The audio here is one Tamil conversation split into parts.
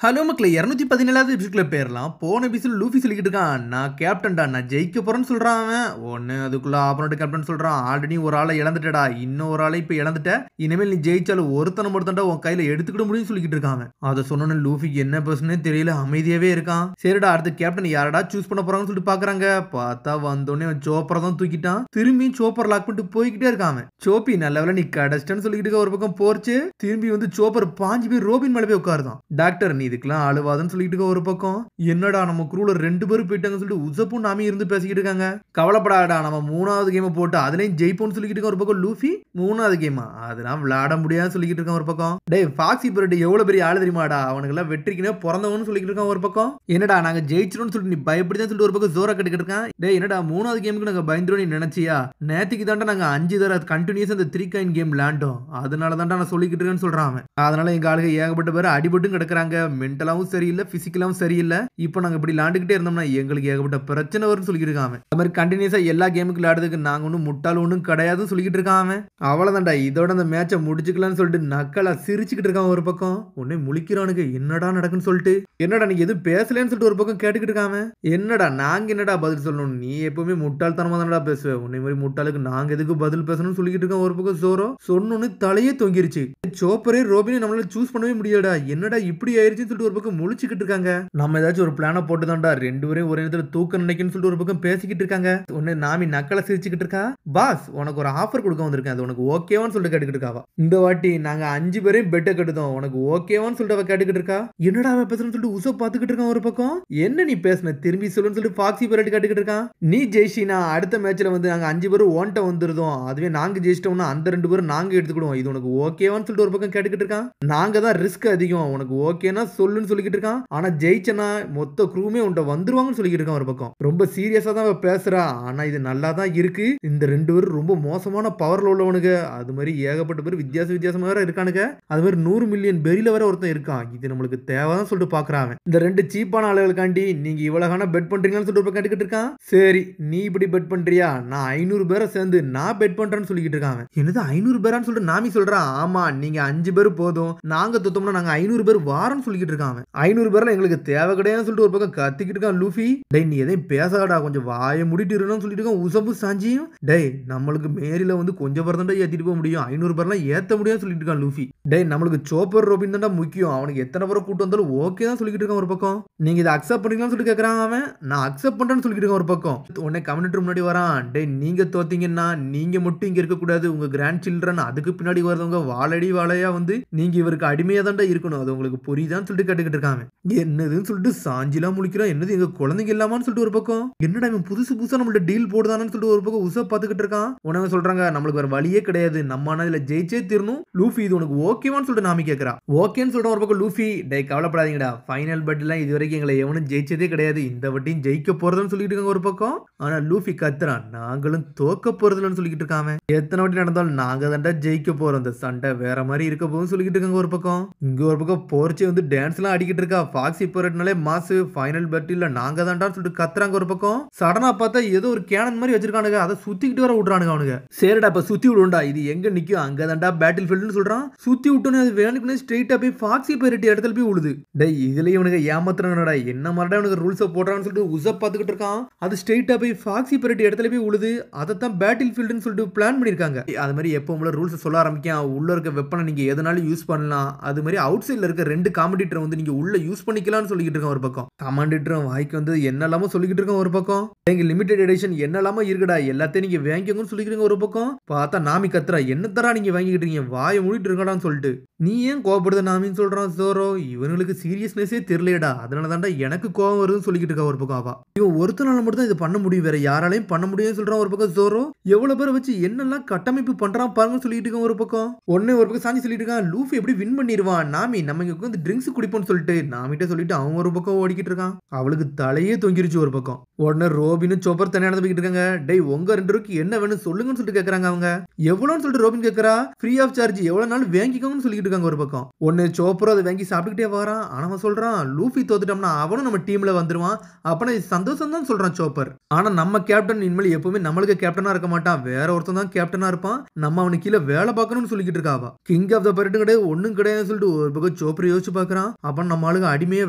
ஹலோ மக்களே 217வது எபிசோட்ல பேரலாம். போன எபிசோட் லூஃபி சொல்லிக்கிட்டு இருக்கான், நான் கேப்டன்டா, நான் ஜெயிக்க போறேன்னு சொல்றான் அவன். ஒன்னு அதுக்குள்ள ஆப்போனன்ட் கேப்டன் சொல்றான், ஆல்ரெடி ஒரு ஆளை இழந்துட்டடா, இன்னும் ஒரு ஆளை இப்ப இழந்துட்ட, இனிமேல் நீ ஜெயிச்சாலும் ஒருத்தனை மட்டும்டா உன் கையில எடுத்துக்கிட முடியும்னு சொல்லிக்கிட்டு இருக்காங்க. அதை சொன்னோன்னு லூஃபிக்கு என்ன பேசுனே தெரியல, அமைதியாவே இருக்கான். சரிடா, அடுத்த கேப்டன் யாரடா சூஸ் பண்ண போறாங்கன்னு சொல்லிட்டு பாக்குறாங்க. பார்த்தா வந்தோடனே அவன் சோப்பரை தான் தூக்கிட்டான். திரும்பி சோப்பர் லாக் பண்ணிட்டு போய்கிட்டே இருக்கான். சோப்பி நல்ல வேலை நீ கடைச்சிட்டன்னு சொல்லிக்கிட்டு இருக்க. ஒரு பக்கம் போர்ச்சு திரும்பி வந்து சோப்பர் பாஞ்சு போய் ரோபின் மேல போய் உட்காருதான். டாக்டர் நீ இதுக்கெல்லாம் அழுவாதுன்னு சொல்லிட்டு இருக்க. ஒரு பக்கம் என்னடா நம்ம குரூல 2 பேரும் போயிட்டாங்கன்னு சொல்லிட்டு உசப்பும் நாமி இருந்து பேசிக்கிட்டு இருக்காங்க. கவலைப்படாடா, நம்ம 3வது கேம் போட்டு அதுலயும் ஜெயிப்போம்னு சொல்லிட்டு இருக்க. ஒரு பக்கம் லூஃபி 3வது கேமா அதெல்லாம் விளையாட முடியாதுன்னு சொல்லிட்டு இருக்கான். ஒரு பக்கம் டேய் ஃபாக்ஸி பரட் எவ்வளவு பெரிய ஆளு தெரியுமாடா, அவனுக்கு எல்லாம் வெற்றிக்குனே பிறந்தவன்னு சொல்லிட்டு இருக்கான். ஒரு பக்கம் என்னடா நாங்க ஜெயிச்சிரோம்னு சொல்லிட்டு நீ பயப்படுதான் சொல்லிட்டு ஒரு பக்கம் ஜோரா கட்டிக்கிட்டு இருக்கான். டேய் என்னடா 3வது கேமுக்கு நாங்க பயந்துரும் நீ நினைச்சியா? நேத்துக்கு தாண்டா நாங்க 5 தடவை கண்டினியூஸ் அந்த 3 காயின் கேம் விளையாண்டோம், அதனால தாண்டா நான் சொல்லிக்கிட்டு இருக்கேன்னு சொல்றான். அதனால எங்க ஆளுங்க ஏகப்பட்ட பேர் அடிபட்டும் கிடக்குறாங்க, மென்டலாவும் சரியில்லை, பிசிக்கலாவும் சரியில்லை. இப்போ நாங்க இப்படி விளையாண்டுக்கிட்டே இருந்தோம்னா எங்களுக்கு ஏகப்பட்ட பிரச்சனை வரும்னு சொல்லிட்டு இருக்காங்க. அது மாதிரி கண்டினியூஸா எல்லா கேமுக்கு விளையாடுறதுக்கு நாங்க ஒன்றும் முட்டாள் ஒன்றும் கிடையாதுன்னு சொல்லிக்கிட்டு இருக்காங்க. அவ்வளவுதான்டா, இதோட அந்த மேட்சை முடிச்சுக்கலாம்னு சொல்லிட்டு நக்கலா சிரிச்சுக்கிட்டு இருக்கான். ஒரு பக்கம் உடனே முழிக்கிறானுங்க, என்னடா நடக்குன்னு சொல்லிட்டு. என்னடா நீங்க எதுவும் பேசலன்னு சொல்லிட்டு ஒரு பக்கம் கேட்டுக்கிட்டு இருக்காங்க. என்னடா நாங்க என்னடா பதில் சொல்லணும், நீ எப்பவுமே முட்டாள்தனமா தானடா பேசுவேன், உன்னை மாதிரி முட்டாளுக்கு நாங்க எதுக்கு பதில் பேசணும்னு சொல்லிக்கிட்டு இருக்கோம். ஒரு பக்கம் ஜோரோ சொன்னோன்னு தலையே தொங்கிருச்சு. சோப்பரே ரோபினே நம்மளால சூஸ் பண்ணவே முடியாடா, என்னடா இப்படி ஆயிருச்சுன்னு சொல்லிட்டு ஒரு பக்கம் முழிச்சுக்கிட்டு இருக்காங்க. நம்ம ஏதாச்சும் ஒரு பிளான போட்டு தான்டா 2 பேரும் ஒரே நேரத்தில் தூக்க நினைக்கணும்னு சொல்லிட்டு ஒரு பக்கம் பேசிக்கிட்டு இருக்காங்க. உடனே நாமி நக்கலை சிரிச்சுக்கிட்டு இருக்கா. பாஸ் உனக்கு ஒரு ஆஃபர் கொடுக்க வந்திருக்கேன், அது உனக்கு ஓகேவான்னு சொல்லிட்டு கேட்டுக்கிட்டு இருக்காவா. இந்த வாட்டி நாங்க 5 பேரையும் பெட்டை கட்டுதோம், உனக்கு ஓகேவான்னு சொல்லிட்டு அவ கேட்டுக்கிட்டு இருக்கா. என்னடா அவ பேசுறன்னு சொல்லிட்டு உச பாத்துக்கிட்டு இருக்கான். ஒரு பக்கம் என்ன நீ பேசுன திரும்பி சொல்லுன்னு சொல்லிட்டு ஃபாக்ஸி பரட் கேட்டுக்கிட்டு இருக்கான். நீ ஜெயிச்சினா அடுத்த மேட்ச்ல வந்து நாங்க 5 பேரும் ஓன்ட்ட வந்துருதோம், அதுவே நாங்க ஜெயிச்சிட்டோம்னா அந்த 2 பேரும் நாங்க எடுத்துக்கிடுவோம், இது உனக்கு ஓகேவான்னு சொல்லிட்டு ஒரு பக்கம் கேட்டுக்கிட்டு இருக்கான். நாங்க தான் ரிஸ்க் அதிகம், உனக்கு ஓகேனா சொல்லுன்னு சொல்லிக்கிட்டு இருக்கான். ஆனா ஜெயிச்சனா மொத்த குரூமே உன்ட்ட வந்துருவாங்கன்னு சொல்லிக்கிட்டு இருக்கான். ஒரு பக்கம் ரொம்ப சீரியஸா தான் பேசுறா, ஆனா இது நல்லா தான் இருக்கு. இந்த 2 பேரும் ரொம்ப மோசமான பவர்ல உள்ளவனுங்க, அது மாதிரி ஏகப்பட்ட பேர் வித்தியாசமா வேற இருக்கானுங்க. அது மாதிரி 100 மில்லியன் பெரியில வேற ஒருத்தன் இருக்கான், இது நம்மளுக்கு தேவைதான் சொல்லிட்டு பாக்குறான். இந்த 2 சீப்பான ஆளுகளுக்காண்டி நீங்க இவ்வளவு பெட் பண்றீங்கன்னு சொல்லிட்டு கேட்டுக்கிட்டு இருக்கான். சரி நீ இப்படி பெட் பண்றியா, நான் 500 பேரை சேர்ந்து நான் பெட் பண்றேன்னு சொல்லிக்கிட்டு இருக்காங்க. என்னது 500 பேரான்னு சொல்லிட்டு நாமி சொல்றான். ஆமா நீங்க 5 பேர் போதும், நாங்க தொத்தோம்னா நாங்க 500 பேர் வாரன்னு சொல்லிக்கிட்டு இருக்காங்க. 500 பேர்ல எங்களுக்கு தேவை கிடையாதுன்னு சொல்லிட்டு ஒரு பக்கம் கத்திக்கிட்டு இருக்கான் லூஃபி. டேய் நீ எதையும் பேசாடா, கொஞ்சம் வாயை மூடிட்டு இருக்கணும்னு சொல்லிட்டு இருக்கான் உசப்பு சாஞ்சியும். டேய் நம்மளுக்கு மேரில வந்து கொஞ்சம் பேர் தான் ஏத்திட்டு போக முடியும், 500 பேர்லாம் ஏத்த முடியும்னு சொல்லிட்டு இருக்கான் லூஃபி. டேய் நம்மளுக்கு சோப்பர் ரோபின் தான் முக்கியம், அவனுக்கு எத்தனை பேரை கூட்டு வந்தாலும் ஓகே தான் சொல்லிக்கிட்டு இருக்கான். ஒரு பக்கம் நீங்க இதை அக்செப்ட் பண்ணீங்களான்னு சொல்லிட்டு கேட்கறான் அவன். நான் அக்செப்ட் பண்றேன்னு சொல்லிட்டு இருக்கான். ஒரு பக்கம் உடனே கமெண்ட் முன்னாடி வரான். டேய் நீங்க தோத்தீங்கன்னா நீங்க மட்டும் இங்க இருக்க கூடாது, உங்க கிராண்ட் சில்ட்ரன் அதுக்கு பின்னாடி வரவங்க வாழடி வாழையா வந்து நீங்க இவருக்கு அடிமையா தான் இருக்கணும், அது உங்களுக்கு புரியுதான்னு சொல்லிட்டு கேட்டுக்கிட்டு இருக்காங்க. என்னதுன்னு சொல்லிட்டு சாஞ்சிலாம் முழிக்கிறான். என்னது எங்க குழந்தைங்க இல்லாமான்னு சொல்லிட்டு ஒரு பக்கம் என்னடா இவன் புதுசா நம்மள்ட்ட டீல் போடுதானு சொல்லிட்டு ஒரு பக்கம் உசா பாத்துக்கிட்டு இருக்கான். உனக்கு சொல்றாங்க நம்மளுக்கு வேற வழியே கிடையாது, நம்ம இதுல ஜெயிச்சே தீரணும். லூஃபி இது உனக்கு ஓகேவான்னு சொல்லிட்டு நாமி கேட்கறா. ஓகேன்னு சொல்றான். ஒரு பக்கம் லூஃபி டே கவலைப்படாதீங்கடா, ஃபைனல் பட்ல இது வரைக்கும் எங்களை எவனும் ஜெயிச்சதே கிடையாது, இந்த வட்டியும் ஜெயிக்க போறதுன்னு சொல்லிட்டு இருக்காங்க. ஒரு பக்கம் ஆனா லூஃபி கத்துறான், நாங்களும் தோக்க போறதுலன்னு சொல்லிட்டு இருக்காங்க. எத்தனை வாட்டி நடந்தாலும் நாங்க தாண்டா ஜெயிக்க போறோம், இந்த சண்டை வேற மாதிரி இருக்க போகுதுன்னு சொல்லிட்டு இருக்காங்க. ஒரு பக்கம் இங்க ஒரு பக்கம் போர்ச்சே வந்து டான்ஸ் எல்லாம் அடிக்கிட்டு இருக்கா. ஃபாக்ஸி பரட்னாலே மாசு, ஃபைனல் பேட்டில்ல நாங்க தான்டான்னு சொல்லிட்டு கத்துறாங்க. ஒரு பக்கம் சடனா பார்த்தா ஏதோ ஒரு கேனன் மாதிரி வச்சிருக்கானுங்க, அதை சுத்திக்கிட்டு வர விடுறானுங்க அவனுங்க. சரிடா இப்ப சுத்தி விடுண்டா, இது எங்க நிக்கும் அங்க தான்டா பேட்டில் ஃபீல்ட்னு சொல்றான். சுத்தி விட்டோன்னே அது வேணுக்குனே ஸ்ட்ரெயிட்டா போய் ஃபாக்ஸி பரட் இடத்துல போய் விழுது. டேய் இதுலயே இவனுங்க ஏமாத்துறானுடா, என்ன மாதிரிடா இவனுக்கு ரூல்ஸை போடுறான்னு சொல்லிட்டு உசப் பார்த்துக்கிட்டு இருக்கான். அது ஸ்ட்ரெயிட்டா போய் ஃபாக்ஸி பரட் இடத்துல போய் விழுது. அதை தான் பேட்டில் ஃபீல்ட்னு சொல்லிட்டு பிளான் பண்ணிருக்காங்க. அது மாதிரி எப்போ உள்ள ரூல்ஸ் சொல்ல ஆரம்பிக்கும், உள்ள இருக்க வெப்பனை நீங்க எதனாலும் யூஸ் பண்ணலாம், அது மாதிரி அவுட் சைட்ல இருக்க 2 காம்படிட்டர் வந்து நீங்க உள்ள யூஸ் பண்ணிக்கலாம்னு சொல்லிக்கிட்டு இருக்கான். ஒரு பக்கம் கமாண்டிட்டரும் வாய்க்கு வந்து என்னெல்லாமோ சொல்லிக்கிட்டு இருக்கான். ஒரு பக்கம் எங்க லிமிடெட் எடிஷன் என்னெல்லாமோ இருக்குடா, எல்லாத்தையும் நீங்க வாங்கிக்கோங்கன்னு சொல்லிக்கிறீங்க. ஒரு பக்கம் பார்த்தா நாமி கத்துறா, என்ன தரா நீங்க வாங்கிக்கிட்டு இருக்கீங்க, வாயை மூடிட்டு இருக்கடான்னு சொல்லிட்டு. நீ ஏன் கோவப்படுத நாமின்னு சொல்றான் ஜோரோ. இவனுக்கு சீரியஸ்னஸே தெரியலடா, அதனால தான்டா எனக்கு கோவம் வருதுன்னு சொல்லிக்கிட்டு இருக்கா. ஒரு பக்கம் அவா இவன் ஒருத்தனால மட்டும் தான் இது பண்ண முடியும், வேற யாராலையும் பண்ண முடியும்னு சொல்றான். ஒரு பக்கம் ஜோரோ எவ்வளவு பேரை வச்சு என்னெல்லாம் கட்டமைப்பு பண்றான் பாருங்கன்னு சொல்லிட்டு இருக்கான். ஒரு பக்கம் ஒன்னு ஒரு பக்கம் சாஞ்சி சொல்லிட்டு இருக்கான், லூஃபி எப்படி வின் பண்ணிடுவான், நாமி நம்ம இங்க உட்காந்து ட்ரிங்க்ஸ் குடிப்போம்னு சொல்லிட்டு நாமிட்ட சொல்லிட்டு அவன் ஒரு பக்கம் ஓடிக்கிட்டு இருக்கான். அவளுக்கு தலையே தொங்கிருச்சு. ஒரு பக்கம் உடனே ரோபின் சோப்பர் தனியா நடந்துக்கிட்டு இருக்காங்க. டேய் உங்க 2 பேருக்கு என்ன வேணும் சொல்லுங்கன்னு சொல்லிட்டு கேக்குறாங்க. அவங்க எவ்வளவுன்னு சொல்லிட்டு ரோபின் கேக்குறா. ஃப்ரீ ஆஃப் சார்ஜ் எவ்வளவு நாள் வாங்கிக்கோங்கன்னு சொல்லிட்டு இருக்காங்க. ஒரு பக்கம் ஒன்னு சோப்பர் அதை வாங்கி சாப்பிட்டுக்கிட்டே வரான். ஆனா அவன் சொல்றான் லூஃபி தோத்துட்டோம்னா அவனும் நம்ம டீம்ல வந்துருவான், அப்பனா இது சந்தோஷம் தான் சொல்றான் சோப்பர். ஆனா நம்ம கேப்டன் இனிமேல் எப்பவுமே நம்மளுக்கு கேப்டனா இருக்க மாட்டான், வேற ஒருத்தன் தான் கேப்டனா இருப்பான், நம்ம அவனுக்கு கீழே வேலை பார்க்கணும்னு சொல்லிக்கிட்டு இருக்காவா. கிங் ஆஃப் த பரட் கிடையாது ஒன்னும் கிடையாது சொல்லிட்டு ஒரு பக்கம் சோப்பர் யோசிச்சு பாக்குறான். அப்ப நம்ம ஆளுங்க அடிமையே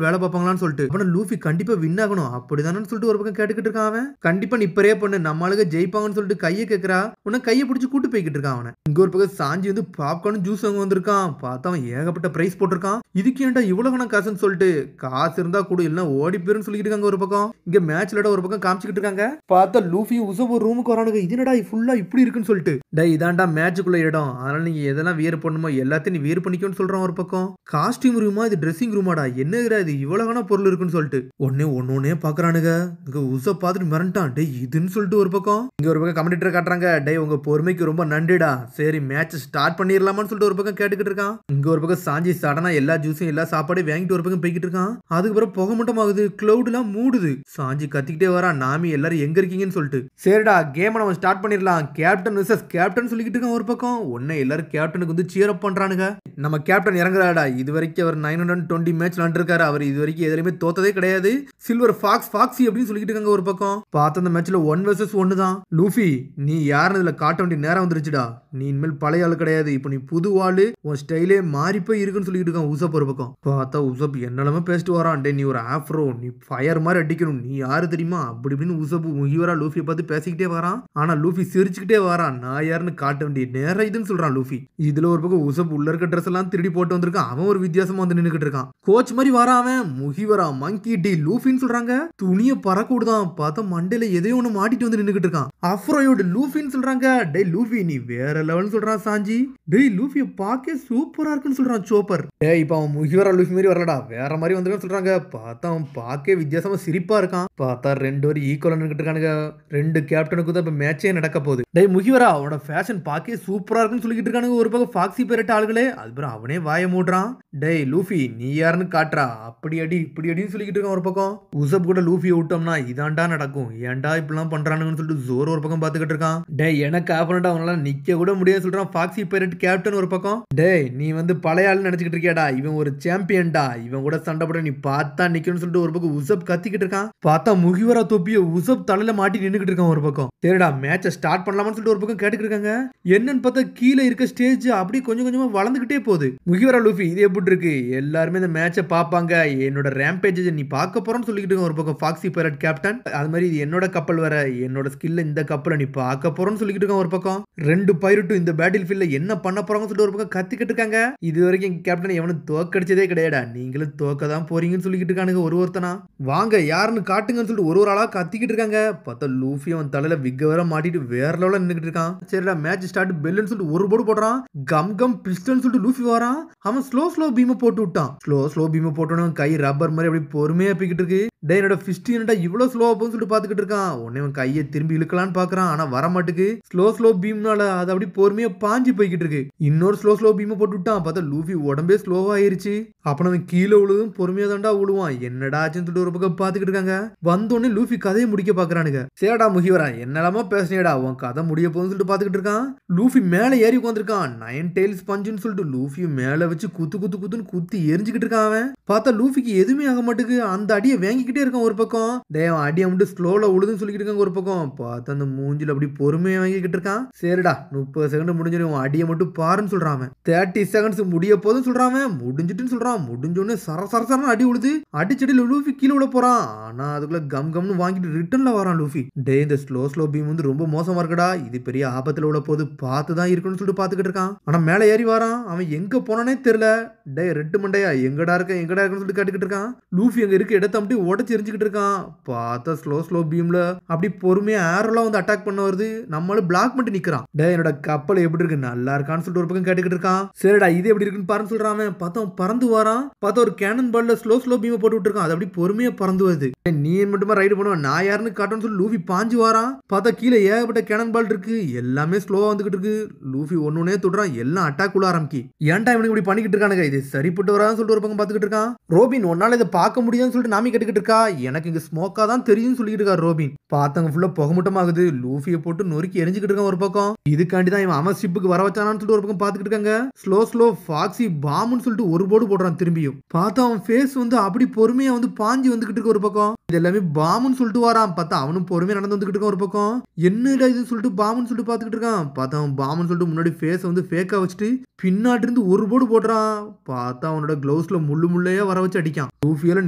வேலை பார்ப்பாங்களான்னு சொல்லிட்டு அப்ப லூஃபி கண்டிப்பா வின் ஆகணும் அப்படிதானு சொல்லிட்டு ஒரு பக்கம் கேட்டுக்கிட்டு இருக்கான் அவன். கண்டிப்பா நீ இப்பரே பண்ணு நம்ம ஆளுங்க ஜெயிப்பாங்கன்னு சொல்லிட்டு கையை கேட்கறா. உன்ன கையை பிடிச்சி கூட்டு போய்கிட்டு இருக்கான் அவனை. இங்க ஒரு பக்கம் சாஞ்சி வந்து பாப்கார்ன் ஜூஸ் வாங்க வந்திருக்கான். பார்த்தா அவன் ஏகப்பட்ட பிரைஸ் போட்டிருக்கான். இதுக்கு ஏன்டா இவ்வளவு கணக்கு காசுன்னு சொல்லிட்டு காசு இருந்தா கூட இல்ல ஓடி போயிருன்னு சொல்லிட்டு இருக்காங்க ஒரு பக்கம். இங்க மேட்ச்ல ஒரு பக்கம் காமிச்சிட்டு இருக்காங்க. பார்த்தா லூஃபி உசப் ஒரு ரூமுக்கு வரானுங்க. இது என்னடா ஃபுல்லா இப்படி இருக்குன்னு சொல்லிட்டு டேய் இதாண்டா மேட்சுக்குள்ள இடம், அதனால நீங்க எதெல்லாம் வியர் பண்ணுமோ எல்லாத்தையும் நீ வியர் பண்ணிக்கோன்னு சொல்றான் ஒரு பக்கம். காஸ்டியூம் ரூமா இது ட்ரெஸ்ஸிங் ரூமாடா என்னங்கடா இது இவ்வளவுகான பொருள் இருக்குன்னு சொல்லிட்டு ஒன்னே பாக்குறானுங்க. இங்க உசப் பார்த்துட்டு மிரண்டான். டேய் இதுன்னு சொல்லிட்டு ஒரு பக்கம் இங்க ஒரு பக்கம் கமெண்டேட்டர் காட்டுறாங்க. டேய் உங்க பொறுமைக்கு ரொம்ப நன்றிடா, சரி மேட்ச் ஸ்டார்ட் பண்ணிடலாமான்னு சொல்லிட்டு ஒரு பக்கம் கேட்டுக்கிட்டு இருக்கான். இங்க ஒரு பக்கம் சாஞ்சி சடனா எல்லா ஜூஸும் எல்லா சாப்பாடையும் வாங்கிட்டு ஒரு பக்கம் போய்கிட்டு இருக்கான். அதுக்கப்புறம் புகை மட்டும் ஆகுது, கிளவுட் எல்லாம் மூடுது. சாஞ்சி கத்திக்கிட்டே வரான், நாமி எல்லாரும் எங்க இருக்கீங்கன்னு சொல்லிட்டு. சரிடா கேம் நம்ம ஸ்டார்ட் பண்ணிடலாம், கேப்டன் விசஸ் கேப்டன் சொல்லிக்கிட்டு இருக்கான் ஒரு பக்கம். உடனே எல்லாரும் கேப்டனுக்கு வந்து சியர் அப் பண்றானுங்க. நம்ம கேப்டன் இறங்குறாடா. இது வரைக்கும் அவர் 920 மேட்ச் விளையாண்டுருக்காரு. அவர் இது வரைக்கும் எதுலையுமே தோத்ததே கிடையாது. சில்வர் ஃபாக்ஸி அப்படின்னு சொல்லிட்டு இருக்காங்க ஒரு பக்கம். பார்த்த அந்த மேட்ச்ல 1 vs 1 தான். லூஃபி நீ யாருன்னு இதுல காட்ட வேண்டிய நேரம் வந்துருச்சுடா. நீ இனிமேல் பழைய ஆளு கிடையாது, இப்போ நீ புது ஆளு, உன் ஸ்டைலே மாறி போய் இருக்குன்னு சொல்லிட்டு இருக்கான் உசப் ஒரு பக்கம். பார்த்தா உசப் என்னெல்லாமே பேசிட்டு வரான். டே நீ ஒரு ஆஃப்ரோ, நீ ஃபயர் மாதிரி அடிக்கணும், நீ யாரு தெரியுமா அப்படி இப்படின்னு உசப் முகிவரா லூஃபியை பார்த்து பேசிக்கிட்டே வரான். ஆனா லூஃபி சிரிச்சுக்கிட்டே வரான். நான் யாருன்னு காட்ட வேண்டிய நேரம் இதுன்னு சொல்றான் லூஃபி. இதுல ஒரு பக்கம் உசப் உள்ள இருக்க ட்ரெஸ் எல்லாம் திருடி போட்டு வந்திருக்கான். அவன் ஒரு வித்தியாசமா வந்து நின்னுக்கிட்டு இருக்கான். கோச் மாதிரி வரான் அவன். முகிவரா மங்கி டி லூஃபின்னு சொல்றாங்க. துணியை பறக்க விடுதான். பார்த்தா மண்டையில எதையோ ஒண்ணு மாட்டிட்டு வந்து நின்னுக்கிட்டு இருக்கான். அஃப்ரோயோட லூஃபின்னு சொல்றாங்க. டேய் லூஃபி நீ வேற லெவல்னு சொல்றான் சாஞ்சி. டேய் லூஃபியை பார்க்க சூப்பரா இருக்குன்னு சொல்றான் சோப்பர். டேய் இப்ப அவன் முகிவரா லூஃபி மாதிரி வரலடா, வேற மாதிரி வந்திருக்கான்னு சொல்றாங்க. பார்த்தா அவன் பார்க்க வித்தியாசமா சிரிப்பா இருக்கான். பார்த்தா 2 பேரும் ஈக்குவலா நின்னுக்கிட்டு இருக்கானுங்க. 2 கேப்டனுக்கு தான் இப்ப மேட்சே நடக்க போகுது. டேய் முகிவரா அவனோட ஃபேஷன் பார்க்க சூப்பரா இருக்குன்னு சொல்லிக்கிட்டு இருக்கானுங்க ஒரு பக்கம் ஃபாக்ஸி பேரட்ட ஆளுகளே. அதுக்கப்புறம் அவனே வாய மூடுறான். டேய் லூஃபி நீ யாருன்னு காட்டுறா, அப்படி அடி இப்படி அடின்னு சொல்லிக்கிட்டு இருக்கான் ஒரு பக்கம். உசப் கூட லூஃபியை விட்டோம்னா இதாண்டா நடக்கும், ஏன்டா இப்படிலாம் பண்றானுங்கன்னு சொல்லிட்டு ஜோர் ஒரு பக்கம் பாத்துக்கிட்டு இருக்கான். டேய் எனக்கு ஆப்பனண்டா அவனால நிக்க கூட முடியாது சொல்றான் ஃபாக்ஸி பேரட் கேப்டன் ஒரு பக்கம். டேய் நீ வந்து பழைய ஆளுன்னு நினைச்சுக்கிட்டு இருக்கியாடா, இவன் ஒரு சாம்பியன்டா, இவன் கூட சண்டை போட நீ பார்த்தா நிக்கணும்னு சொல்லிட்டு ஒரு பக்கம் உசப் கத்திக்கிட்டு இருக்கான். பார்த்தா முகிவரா தொப்பிய உசப் தலையில மாட்டி நின்னுக்கிட்டு இருக்கான் ஒரு பக்கம். சரிடா மேட்சை ஸ்டார்ட் பண்ணலாம்னு சொல்லிட்டு ஒரு பக்கம் கேட்டுக்கிட்டு இருக்காங்க. என்னன்னு பார்த்தா கீழே இருக்க ஸ்டேஜ் அப்படியே கொஞ்சம் கொஞ்சமா வளர்ந்துகிட்டே போகுது. முகிவரா லூஃபி இது எப்படி இருக்கு, எல்லாருமே இந்த மேட்சை பார்ப்பாங்க, என்னோட ரேம்பேஜ் நீ பார்க்க போறோம்னு சொல்லிக்கிட்டு ஒரு பக்கம் ஃபாக்ஸி பைரட் கேப்டன். அது மாதிரி இது என்னோட கப்பல் வர, என்னோட ஸ்கில்ல இந்த கப்பலை நீ பார்க்க போறோம்னு சொல்லிக்கிட்டு இருக்கான் ஒரு பக்கம். 2 பைரட்டும் இந்த பேட்டில் ஃபீல்ட்ல என்ன பண்ண போறாங்கன்னு சொல்லிட்டு ஒரு பக்கம் கத்திக்கிட்டு இருக்காங்க. இது வரைக்கும் கேப்டன் எவனும் தோக்கடிச்சதே கிடையாடா, நீங்களும் தோக்க தான் போறீங்கன்னு சொல்லிக்கிட்டு இருக்கானுங்க ஒருத்தனா. வாங்க யாருன்னு காட்டுங்கன்னு சொல்லிட்டு ஒரு ஆளா கத்திக்கிட்டு இருக்காங்க. பார்த்தா லூஃபி அவன் தலையில விக்க வர மாட்டிட்டு வேற லெவல்ல நின்னுக்கிட்டு இருக்கான். சரிடா மேட்ச் ஸ்டார்ட் பெல்லுன்னு சொல்லிட்டு ஒரு போர்டு போடுறான். கம் பிஸ்டல்னு சொல்லிட்டு லூஃபி வரான். அவன் ஸ்லோ பீமை போட்டு விட்டான். ஸ்லோ பீமை போட்டோன்னு கை ரப்பர் மாதிரி அப்படி பொறுமையா பிக்கிட்டு இருக்கு. டே என்னோட ஃபிஸ்ட் என்னடா இவ்வளவு ஸ்லோவா போகுன்னு சொல்லிட்டு பாத்துக்கிட்டு இருக்கான். உடனே அவன் கையை திரும்பி இழுக்கலான்னு பாக்குறான். ஆனா வர மாட்டுக்கு. ஸ்லோ பீம்னால அது அப்படி பொறுமையா பாஞ்சு போய்கிட்டு இருக்கு. இன்னொரு ஸ்லோ பீமை போட்டு விட்டான். பார்த்தா லூஃபி உடம்பே ஸ்லோவா ஆயிருச்சு. அப்ப அவன் கீழே விழுதும் பொறுமையா தாண்டா விழுவான். என்னடா ஆச்சுன்னு சொல்லிட்டு ஒரு பக்கம் பாத்துக்கிட்டு இருக்காங்க. வந்தோடனே லூஃபி கதையை முடிக்க பாக்குறானுங்க. சேடா முகிவரா என்னெல்லாமா பேசுனேடா, உன் கதை முடிய போகுதுன்னு சொல்லிட்டு பாத்துக்கிட்டு இருக்கான். லூஃபி மேல ஏறி உட்காந்துருக்கான். 9 டெய்ல்ஸ் பஞ்சுன்னு சொல்லிட்டு லூஃபி மேல வச்சு குத்துன்னு குத்தி எரிஞ்சுக்கிட்டு இருக்கான் அவன். பார்த்தா லூஃபிக்கு எதுவுமே ஆக மாட்டுக்கு. அந்த அடியை வாங்கிக்கிட்டே இருக்கான் ஒரு பக்கம். டேய் அடியை மட்டும் ஸ்லோல உழுதுன்னு சொல்லிக்கிட்டு இருக்காங்க ஒரு பக்கம். பார்த்தா அந்த மூஞ்சில அப்படி பொறுமையா வாங்கிக்கிட்டு இருக்கான். சரிடா 30 செகண்ட் முடிஞ்சிடும், அடியை மட்டும் பாருன்னு சொல்றான். 30 செகண்ட்ஸ் முடிய போதுன்னு சொல்றான். முடிஞ்சிட்டுன்னு சொல்றான். முடிஞ்சோடனே சரசரன்னு அடி உழுது. அடிச்சடியில் லூஃபி கீழே விட போறான். ஆனா அதுக்குள்ள கம்னு வாங்கிட்டு ரிட்டர்ன்ல வரான் லூஃபி. டே இந்த ஸ்லோ பீம் வந்து ரொம்ப மோசமா இருக்குடா, இது பெரிய ஆபத்துல விட போது பார்த்துதான் இருக்குன்னு சொல்லிட்டு பாத்துக்கிட்டு இருக்கான். ஆனா மேல ஏறி வரான். அவன் எங்க போனானே தெரியல. டே ரெட்டு மண்டையா எங்கடா இருக்குன்னு சொல்லிட்டு கேட்டுக்கிட்டு இருக்கான். லூஃபி அங்க இருக்க இடத்த அப்படி உடச்சு எரிஞ்சுக்கிட்டு இருக்கான். பார்த்தா ஸ்லோ பீம்ல அப்படி பொறுமையா ஏரோலாம் வந்து அட்டாக் பண்ண வருது. நம்மளும் பிளாக் பண்ணிட்டு நிக்கிறான். டே என்னோட கப்பல் எப்படி இருக்கு, நல்லா இருக்கான்னு சொல்லிட்டு ஒரு பக்கம் கேட்டுக்கிட்டு இருக்கான். சரிடா இது எப்படி இருக்குன்னு பாருன்னு சொல்றான். பார்த்தா பறந்து வரான். பார்த்தா ஒரு கேனன் பால்ல ஸ்லோ பீமை போட்டு விட்டுருக்கான். அது அப்படி பொறுமையா பறந்து வருது. நீ மட்டுமா ரைடு பண்ணுவ, நான் யாருன்னு காட்டணும்னு சொல்லி லூஃபி பாஞ்சு வரான். பார்த்தா கீழே ஏகப்பட்ட கேனன் பால் இருக்கு. எல்லாமே ஸ்லோவா வந்துகிட்டு இருக்கு. லூஃபி ஒன்னே தொடுறான். எல்லாம் அட்டாக் உள்ள ஆரம்பிக்கி. ஏன்டா இவனுக்கு இப்படி பண்ணிக்கிட்டு இருக்கானுங்க, இது சரிப்பட்டு வரான்னு சொல்லிட்டு ஒரு பக்கம் பாத்துக்கிட்டு இருக்கான். ரோபின் உன்னால இதை பார்க்க முடியாதுன்னு சொல்லிட்டு நாமி கேட்டுக்கிட்டு இருக்கா. எனக்கு இங்க ஸ்மோக்கா தான் தெரியும் சொல்லிட்டு இருக்கா ரோபின். பார்த்தவங்க ஃபுல்லா புகமுட்டமாகுது. லூஃபியை போட்டு நொறுக்கி எரிஞ்சுக்கிட்டு இருக்கான் ஒரு பக்கம். இதுக்காண்டி தான் இவன் அவன் ஷிப்புக்கு வர வச்சானான்னு சொல்லிட்டு ஒரு பக்கம் பாத்துக்கிட்டு இருக்காங்க. ஸ்லோ ஃபாக்ஸி பாம்புன்னு சொல்லிட்டு ஒரு போர்டு போடுறான். திரும்பியும் பார்த்தா அவன் ஃபேஸ் வந்து அப்படி பொறுமையா வந்து பாஞ்சி வந்துகிட்டு இருக்க ஒரு பக்கம். இது எல்லாமே பாம்புன்னு சொல்லிட்டு வரான். பார்த்தா அவனும் பொறுமையா நடந்து வந்துகிட்டு இருக்கான் ஒரு பக்கம். என்னடா இது சொல்லிட்டு பாம்புன்னு சொல்லிட்டு பாத்துக்கிட்டு இருக்கான். பார்த்தா அவன் பாம்புன்னு சொல்லிட்டு முன்னாடி ஃபேஸ் வந்து ஃபேக்கா வச்சுட்டு பின்னாடி இருந்து ஒரு போர்டு போடுறான். பார்த்தா அவனோட கிளவுஸ்ல முள்ளையா வர வச்சு அடிக்கான். லூஃபியால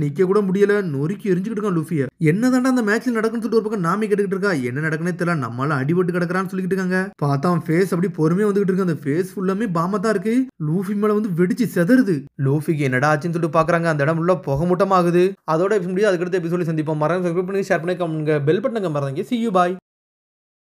நிக்க கூட முடியல, நொறுக்கி எரிஞ்சுக்கிட்டு இருக்கான் லூஃபிய. என்னதான்டா அந்த மேட்ச்ல நடக்குன்னு சொல்லிட்டு ஒரு பக்கம் நாமி கேட்டுக்கிட்டு இருக்கா. என்ன நடக்குனே தெரியல, நம்மளால அடிபட்டு கிடக்குறான்னு சொல்லிட்டு இருக்காங்க. பார்த்தா அவன் ஃபேஸ் அப்படி பொறுமையா வந்துகிட்டு இருக்கு. அந்த ஃபேஸ் ஃபுல்லாமே பாம்பா தான் இருக்கு. லூஃபி மேல வந்து வெடிச்சு செதறுது. லூஃபிக்கு என்னடா ஆச்சுன்னு சொல்லிட்டு பாக்குறாங்க. அந்த இடம் உள்ள புகை மூட்டமா ஆகுது. அதோட முடியாது. அதுக்கடுத்து எபிசோட சந்திப்போம். மறக்காம சப்ஸ்கிரைப் பண்ணி ஷேர் பண்ணி பெல் பட்டனை மறந்துங்க. See you bye.